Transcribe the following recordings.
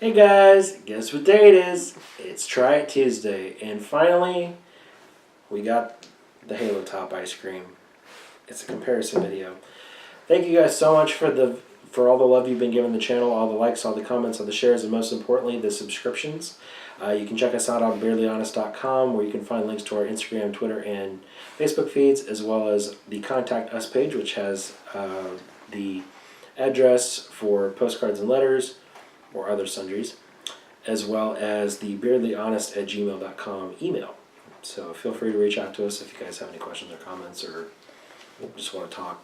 Hey guys, guess what day it is? It's Try It Tuesday, and finally we got the Halo Top ice cream. It's a comparison video. Thank you guys so much for all the love you've been giving the channel, all the likes, all the comments, all the shares, and most importantly, the subscriptions. You can check us out on barelyhonest.com, where you can find links to our Instagram, Twitter, and Facebook feeds, as well as the Contact Us page, which has the address for postcards and letters, or other sundries, as well as the barelyhonest@gmail.com email. So feel free to reach out to us if you guys have any questions or comments or just want to talk.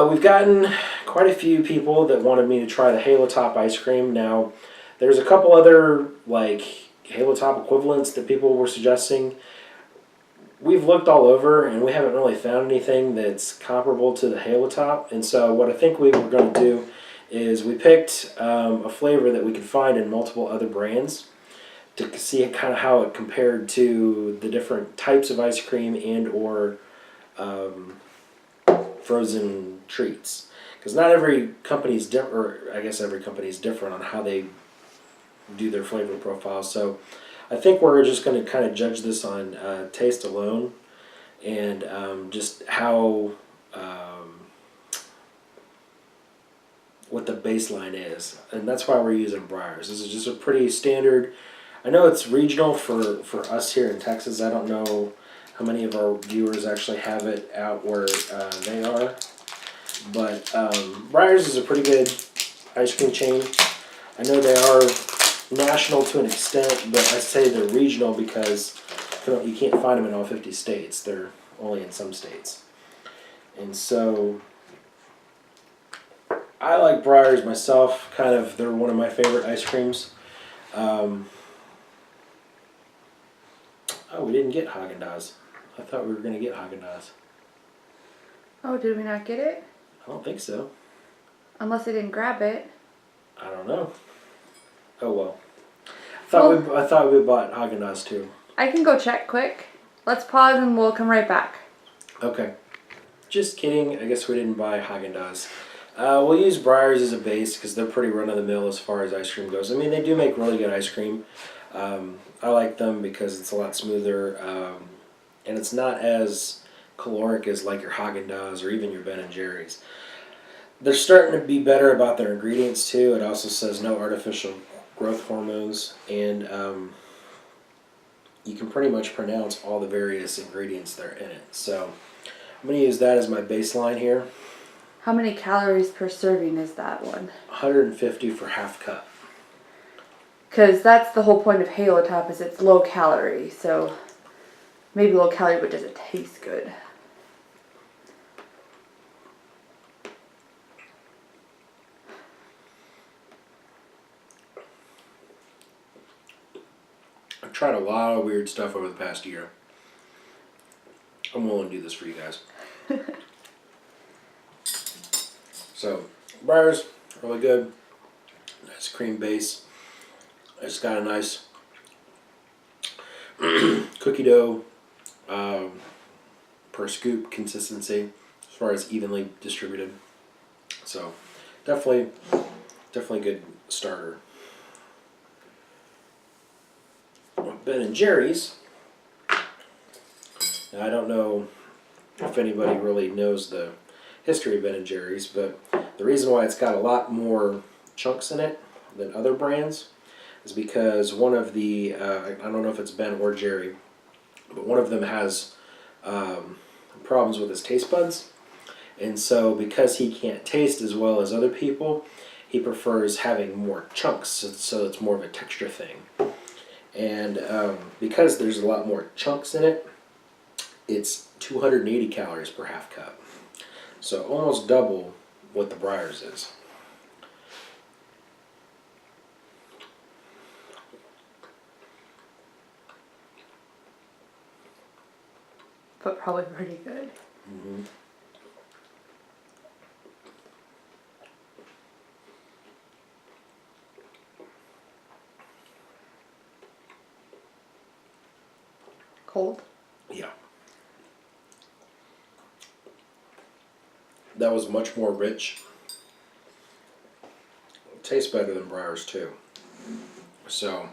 We've gotten quite a few people that wanted me to try the Halo Top ice cream. Now, there's a couple other like Halo Top equivalents that people were suggesting. We've looked all over and we haven't really found anything that's comparable to the Halo Top. And so what I think we were going to do is we picked a flavor that we could find in multiple other brands to see kind of how it compared to the different types of ice cream and or frozen treats. Because not every company's different, or I guess every company's different on how they do their flavor profile. So I think we're just going to kind of judge this on taste alone and just how what the baseline is, and that's why we're using Breyers. This is just a pretty standard. I know it's regional for us here in Texas. I don't know how many of our viewers actually have it out where they are, but Breyers is a pretty good ice cream chain. I know they are national to an extent, but I say they're regional because you can't find them in all 50 states. They're only in some states, and so I like Breyers myself. They're one of my favorite ice creams. Oh, we didn't get Haagen-Dazs. I thought we were going to get Haagen-Dazs. Oh, did we not get it? I don't think so. Unless I didn't grab it. I don't know. Oh well. I thought we bought Haagen-Dazs too. I can go check quick. Let's pause and we'll come right back. Okay. Just kidding. I guess we didn't buy Haagen-Dazs. We'll use Breyers as a base because they're pretty run-of-the-mill as far as ice cream goes. I mean, they do make really good ice cream. I like them because it's a lot smoother, and it's not as caloric as like your Haagen-Dazs or even your Ben and Jerry's. They're starting to be better about their ingredients too. It also says no artificial growth hormones, and you can pretty much pronounce all the various ingredients that are in it. So I'm going to use that as my baseline here. How many calories per serving is that one? 150 for half cup. Because that's the whole point of Halo Top, is it's low calorie. So maybe low calorie, but does it taste good? I've tried a lot of weird stuff over the past year. I'm willing to do this for you guys. So, Breyers, really good. Nice cream base. It's got a nice cookie dough per scoop consistency as far as evenly distributed. So, definitely good starter. Ben and Jerry's. Now, I don't know if anybody really knows the history of Ben and Jerry's, but the reason why it's got a lot more chunks in it than other brands is because one of the, I don't know if it's Ben or Jerry, but one of them has problems with his taste buds. And so because he can't taste as well as other people, he prefers having more chunks, so it's more of a texture thing. And because there's a lot more chunks in it, it's 280 calories per half cup. So almost double what the Breyers is. But probably pretty good. Mm-hmm. Cold? Yeah. That was much more rich tastes better than Breyers too. So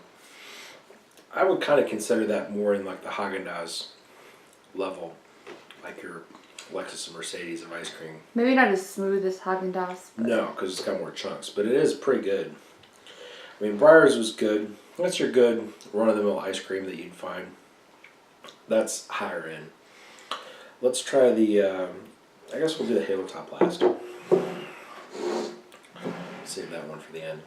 I would kind of consider that more in like the Haagen-Dazs level, like your Lexus and Mercedes of ice cream. Maybe not as smooth as Haagen-Dazs. No, because it's got more chunks, but it is pretty good. I mean, Breyers was good. That's your good run-of-the-mill ice cream that you'd find. That's higher end. Let's try the, I guess we'll do the Halo Top last. Save that one for the end.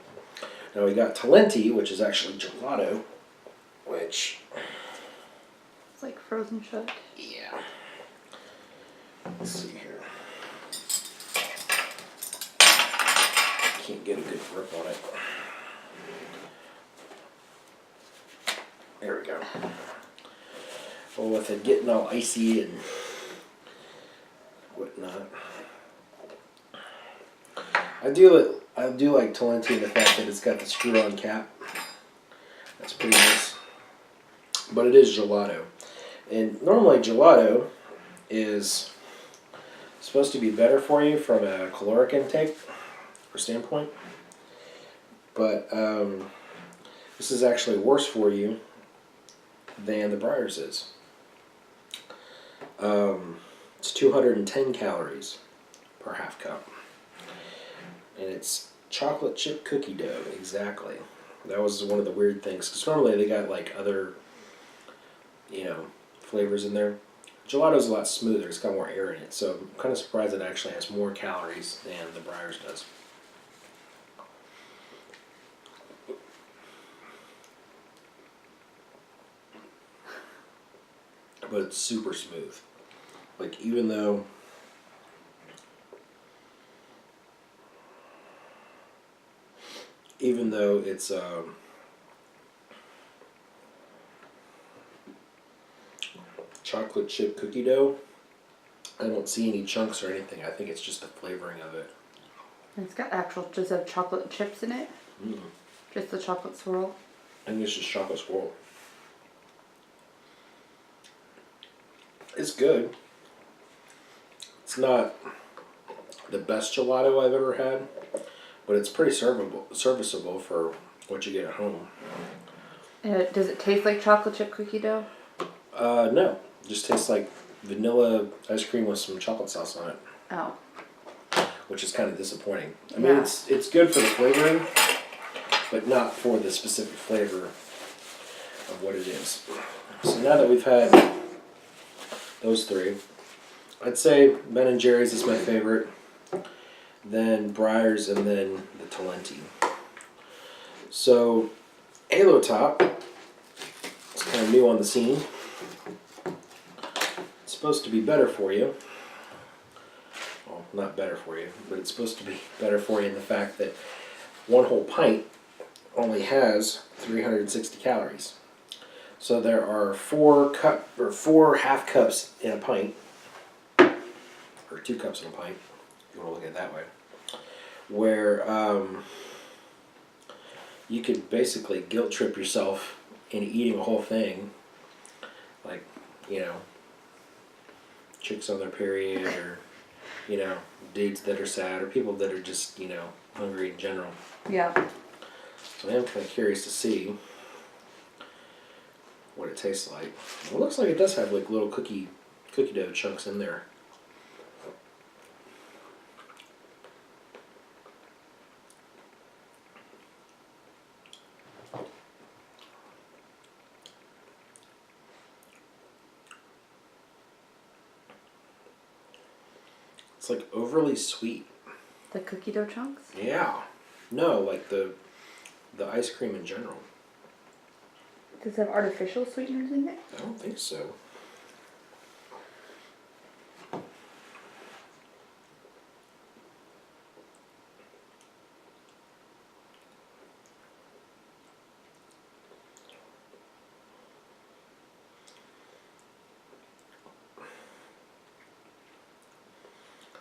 Now we got Talenti, which is actually gelato, which... It's like frozen shut. Yeah. Let's see here. Can't get a good grip on it. There we go. Well, with it getting all icy and whatnot. I do like Talenti in the fact that it's got the screw-on cap. That's pretty nice. But it is gelato. And normally gelato is supposed to be better for you from a caloric intake or standpoint. But this is actually worse for you than the Breyers is. It's 210 calories per half cup. And it's chocolate chip cookie dough, exactly. That was one of the weird things, because normally they got like other, flavors in there. Gelato's a lot smoother, it's got more air in it, so I'm kind of surprised it actually has more calories than the Breyers does. But it's super smooth. Like, even though it's chocolate chip cookie dough, I don't see any chunks or anything. I think it's just the flavoring of it. And it's got just have chocolate chips in it. Mm. Just the chocolate swirl. I think it's just chocolate swirl. It's good. It's not the best gelato I've ever had, but it's pretty serviceable for what you get at home. Does it taste like chocolate chip cookie dough? No. It just tastes like vanilla ice cream with some chocolate sauce on it. Oh. Which is kind of disappointing. I mean, it's good for the flavoring, but not for the specific flavor of what it is. So now that we've had those three, I'd say Ben and Jerry's is my favorite, then Breyers, and then the Talenti. So Halo Top is kind of new on the scene. It's supposed to be better for you. Well, not better for you, but it's supposed to be better for you in the fact that one whole pint only has 360 calories. So there are four half cups in a pint, or 2 cups in a pint, if you want to look at it that way, where you could basically guilt trip yourself into eating a whole thing, like, chicks on their period, or, dudes that are sad, or people that are just, hungry in general. Yeah. So I am kind of curious to see what it tastes like. It looks like it does have like little cookie dough chunks in there. It's like overly sweet. The cookie dough chunks? Yeah. No, like the ice cream in general. Does it have artificial sweeteners in it? I don't think so.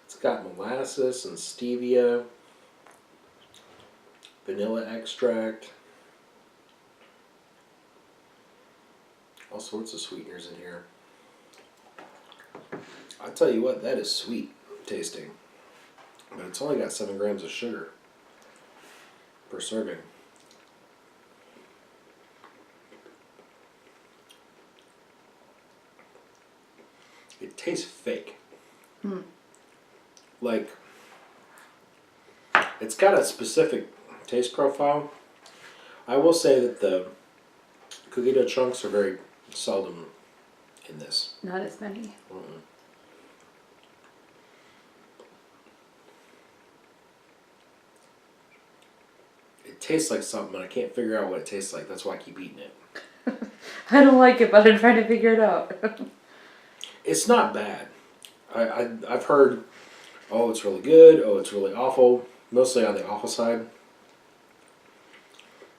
It's got molasses and stevia, vanilla extract, all sorts of sweeteners in here. I tell you what, that is sweet tasting, but it's only got 7 grams of sugar. per serving. It tastes fake. Like, it's got a specific taste profile. I will say that the cookie dough chunks are very seldom in this. Not as many. Mm-mm. It tastes like something, and I can't figure out what it tastes like. That's why I keep eating it. I don't like it, but I'm trying to figure it out. It's not bad. I've heard, oh, it's really good, oh, it's really awful. Mostly on the awful side.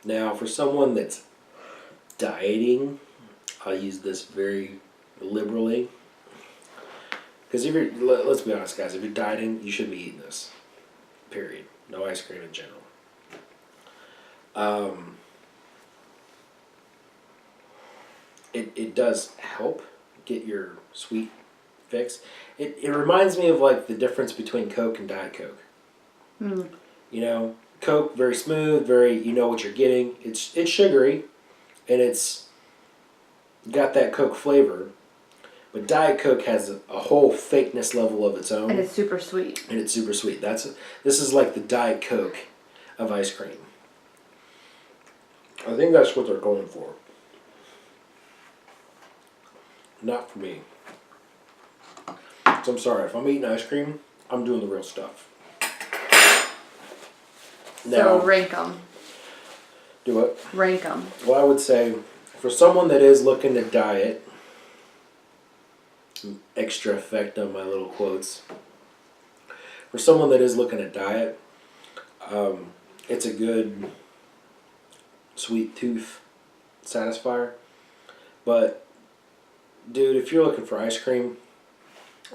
Now, for someone that's dieting, I use this very liberally. Because if you're, let's be honest, guys, if you're dieting, you shouldn't be eating this. Period. No ice cream in general. It does help get your sweet fix. It reminds me of like the difference between Coke and Diet Coke. You know, Coke, very smooth, very, you know what you're getting. It's sugary, and it's got that Coke flavor. But Diet Coke has a whole fakeness level of its own. And it's super sweet. And it's super sweet. This is like the Diet Coke of ice cream. I think that's what they're going for. Not for me. So I'm sorry, if I'm eating ice cream, I'm doing the real stuff. So rank them. Do what? Rank them. Well, I would say, for someone that is looking to diet, extra effect on my little quotes. For someone that is looking at diet, it's a good sweet tooth satisfier. But, dude, if you're looking for ice cream,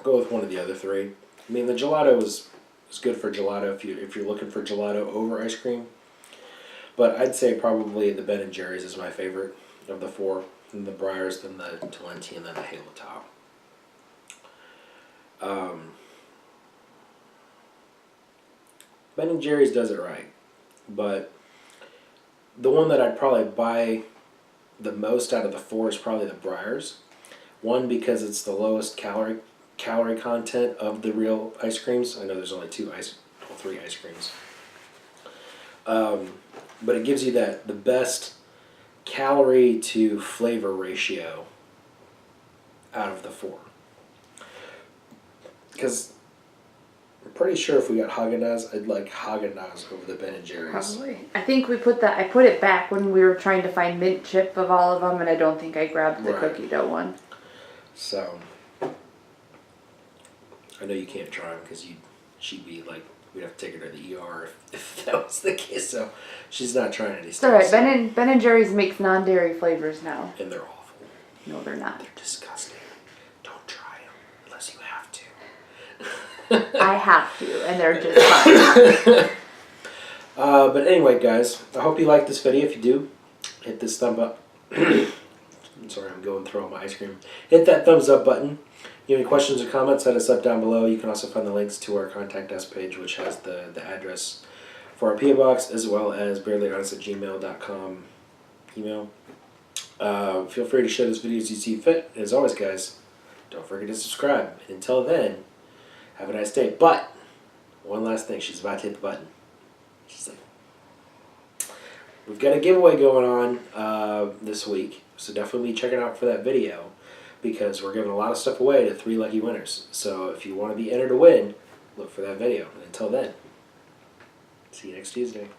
go with one of the other three. I mean, the gelato is good for gelato if you're looking for gelato over ice cream. But I'd say probably the Ben and Jerry's is my favorite of the four. Then the Breyers, then the Talenti, and then the Halo Top. Ben and Jerry's does it right. But the one that I'd probably buy the most out of the four is probably the Breyers. One, because it's the lowest calorie content of the real ice creams. I know there's only three ice creams. But it gives you the best calorie to flavor ratio out of the four. Because I'm pretty sure if we got Haagen-Dazs, I'd like Haagen-Dazs over the Ben and Jerry's. Probably. I think I put it back when we were trying to find mint chip of all of them, and I don't think I grabbed the cookie dough one. So, I know you can't try them because she'd be like, we'd have to take her to the ER if that was the case. So, she's not trying any stuff. It's alright. Ben and Jerry's makes non-dairy flavors now. And they're awful. No, they're not. They're disgusting. Don't try them unless you have to. I have to, and they're just fun. But anyway, guys, I hope you liked this video. If you do, hit this thumb up. I'm sorry, I'm going through all my ice cream. Hit that thumbs up button. If you have any questions or comments, hit us up down below. You can also find the links to our contact us page, which has the address for our P.O. Box, as well as barelyhonest@gmail.com email. Feel free to share this video as you see fit. As always, guys, don't forget to subscribe. And until then, have a nice day. But, one last thing. She's about to hit the button. She's like, we've got a giveaway going on this week. So definitely be checking out for that video. Because we're giving a lot of stuff away to 3 lucky winners. So if you want to be entered to win, look for that video. And until then, see you next Tuesday.